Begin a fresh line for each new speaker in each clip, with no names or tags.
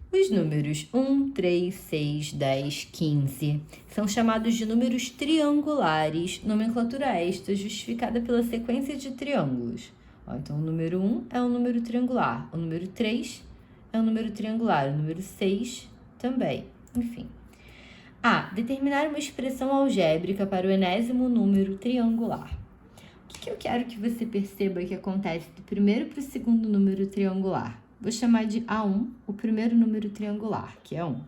Os números 1, 3, 6, 10, 15 são chamados de números triangulares, nomenclatura esta justificada pela sequência de triângulos. Então, o número 1 é um número triangular, o número 3 é um número triangular, o número 6 também, enfim. Determinar uma expressão algébrica para o enésimo número triangular. O que eu quero que você perceba que acontece do primeiro para o segundo número triangular? Vou chamar de A1 o primeiro número triangular, que é 1.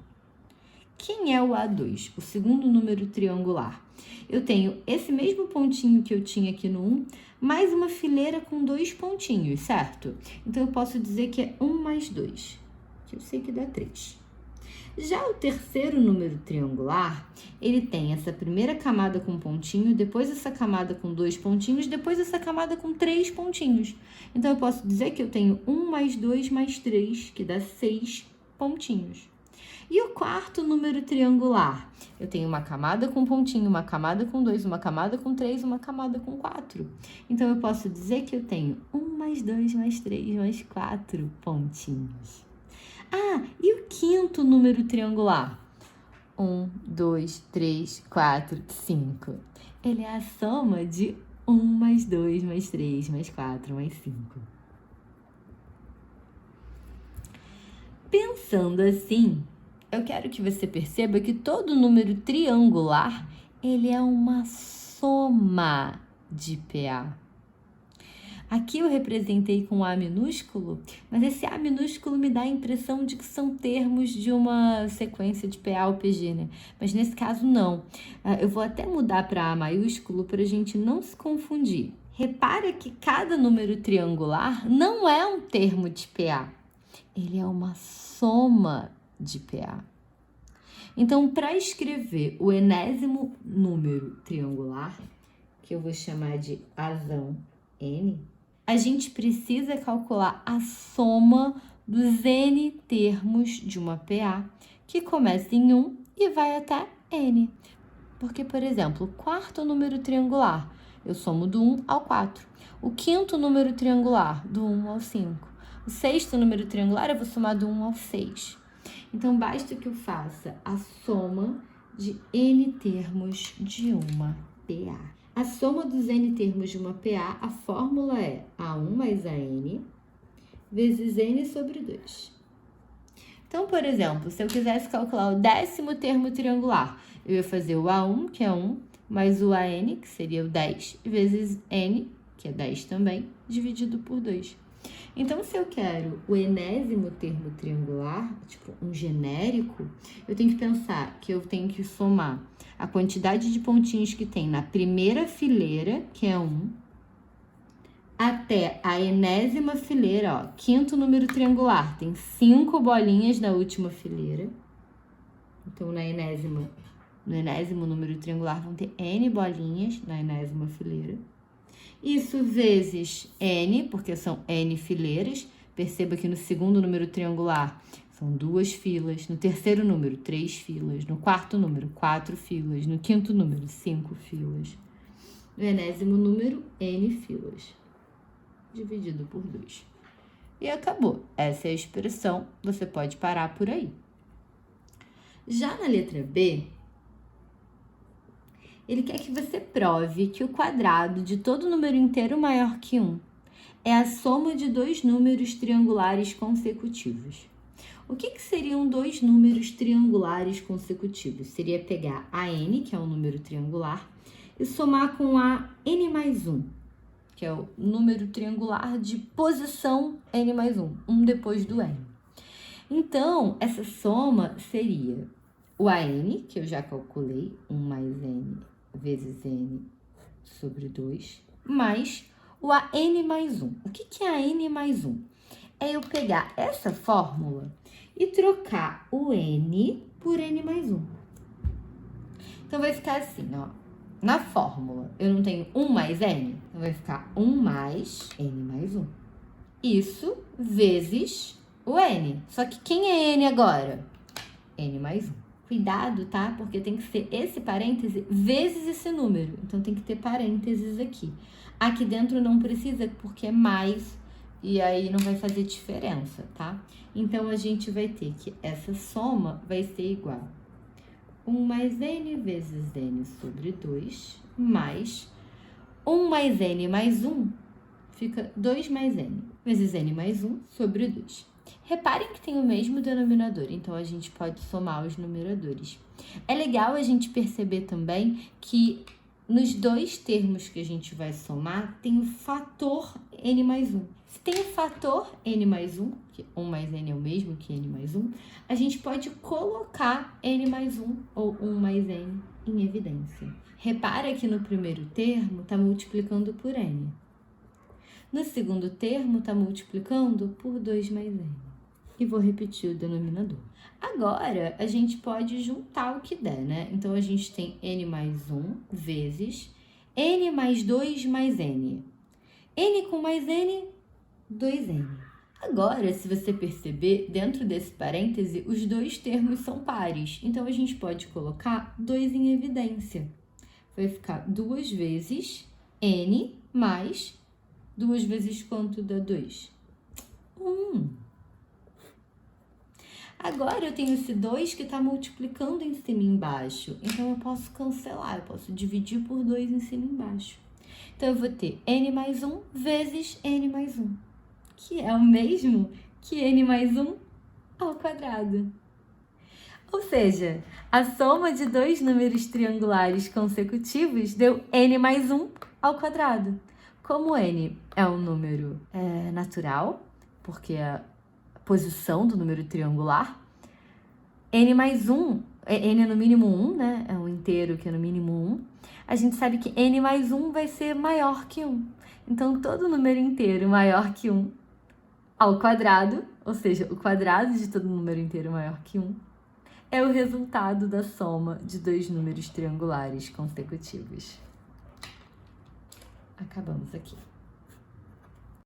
Quem é o A2, o segundo número triangular? Eu tenho esse mesmo pontinho que eu tinha aqui no 1, mais uma fileira com 2 pontinhos, certo? Então, eu posso dizer que é 1 mais 2, que eu sei que dá 3. Já o terceiro número triangular, ele tem essa primeira camada com pontinho, depois essa camada com 2 pontinhos, depois essa camada com 3 pontinhos. Então, eu posso dizer que eu tenho 1 mais 2 mais 3, que dá 6 pontinhos. E o quarto número triangular? Eu tenho uma camada com pontinho, uma camada com 2, uma camada com 3, uma camada com 4. Então, eu posso dizer que eu tenho 1 mais 2 mais 3 mais 4 pontinhos. E o quinto número triangular? 1, 2, 3, 4, 5. Ele é a soma de 1 mais 2 mais 3 mais 4 mais 5. Pensando assim, eu quero que você perceba que todo número triangular, ele é uma soma de PA. Aqui eu representei com A minúsculo, mas esse A minúsculo me dá a impressão de que são termos de uma sequência de PA ou PG, né? Mas nesse caso, não. Eu vou até mudar para A maiúsculo para a gente não se confundir. Repara que cada número triangular não é um termo de PA. Ele é uma soma de PA. Então, para escrever o enésimo número triangular, que eu vou chamar de Azão N, a gente precisa calcular a soma dos N termos de uma PA, que começa em 1 e vai até N. Porque, por exemplo, o quarto número triangular, eu somo do 1 ao 4. O quinto número triangular, do 1 ao 5. O sexto número triangular, eu vou somar do 1 ao 6. Então, basta que eu faça a soma de N termos de uma PA. A soma dos N termos de uma PA, a fórmula é A1 mais AN vezes N sobre 2. Então, por exemplo, se eu quisesse calcular o 10º termo triangular, eu ia fazer o A1, que é 1, mais o AN, que seria o 10, vezes N, que é 10 também, dividido por 2. Então, se eu quero o enésimo termo triangular, tipo um genérico, eu tenho que pensar que eu tenho que somar a quantidade de pontinhos que tem na primeira fileira, que é 1, até a enésima fileira, quinto número triangular, tem 5 bolinhas na última fileira. Então, no enésimo número triangular vão ter N bolinhas na enésima fileira. Isso vezes N, porque são N fileiras. Perceba que no segundo número triangular são 2 filas, no terceiro número, 3 filas, no quarto número, 4 filas, no quinto número, 5 filas. No enésimo número, N filas, dividido por 2. E acabou. Essa é a expressão, você pode parar por aí. Já na letra B, ele quer que você prove que o quadrado de todo número inteiro maior que 1 é a soma de 2 números triangulares consecutivos. O que seriam 2 números triangulares consecutivos? Seria pegar a n, que é um número triangular, e somar com a n mais 1, que é o número triangular de posição n mais 1, um depois do n. Então, essa soma seria o an, que eu já calculei, 1 mais n vezes n sobre 2, mais o an mais 1. O que é an mais 1? É eu pegar essa fórmula e trocar o n por n mais 1. Então, vai ficar assim, ó. Na fórmula, eu não tenho 1 mais n, então vai ficar 1 mais n mais 1. Isso vezes o n. Só que quem é n agora? N mais 1. Cuidado, tá? Porque tem que ser esse parêntese vezes esse número. Então, tem que ter parênteses aqui. Aqui dentro não precisa, porque é mais E aí não vai fazer diferença, tá? Então, a gente vai ter que essa soma vai ser igual a 1 mais n vezes n sobre 2, mais 1 mais n mais 1, fica 2 mais n, vezes n mais 1 sobre 2. Reparem que tem o mesmo denominador, então a gente pode somar os numeradores. É legal a gente perceber também que nos dois termos que a gente vai somar, tem o fator n mais 1. Se tem o fator n mais 1, que 1 mais n é o mesmo que n mais 1, a gente pode colocar n mais 1 ou 1 mais n em evidência. Repara que no primeiro termo está multiplicando por n. No segundo termo está multiplicando por 2 mais n. E vou repetir o denominador. Agora, a gente pode juntar o que der, né? Então, a gente tem n mais 1 vezes n mais 2 mais n. N com mais n, 2n. Agora, se você perceber, dentro desse parêntese, os dois termos são pares. Então, a gente pode colocar 2 em evidência. Vai ficar 2 vezes n mais 2 vezes quanto dá 2? 1. Agora, eu tenho esse 2 que está multiplicando em cima e embaixo. Então, eu posso cancelar, eu posso dividir por 2 em cima e embaixo. Então, eu vou ter n mais 1 vezes n mais 1, que é o mesmo que n mais 1 ao quadrado. Ou seja, a soma de dois números triangulares consecutivos deu n mais 1 ao quadrado. Como n é um número natural, porque a posição do número triangular, n mais 1, n é no mínimo 1, né? É um inteiro que é no mínimo 1. A gente sabe que n mais 1 vai ser maior que 1. Então, todo número inteiro maior que 1 ao quadrado, ou seja, o quadrado de todo número inteiro maior que 1, é o resultado da soma de dois números triangulares consecutivos. Acabamos aqui.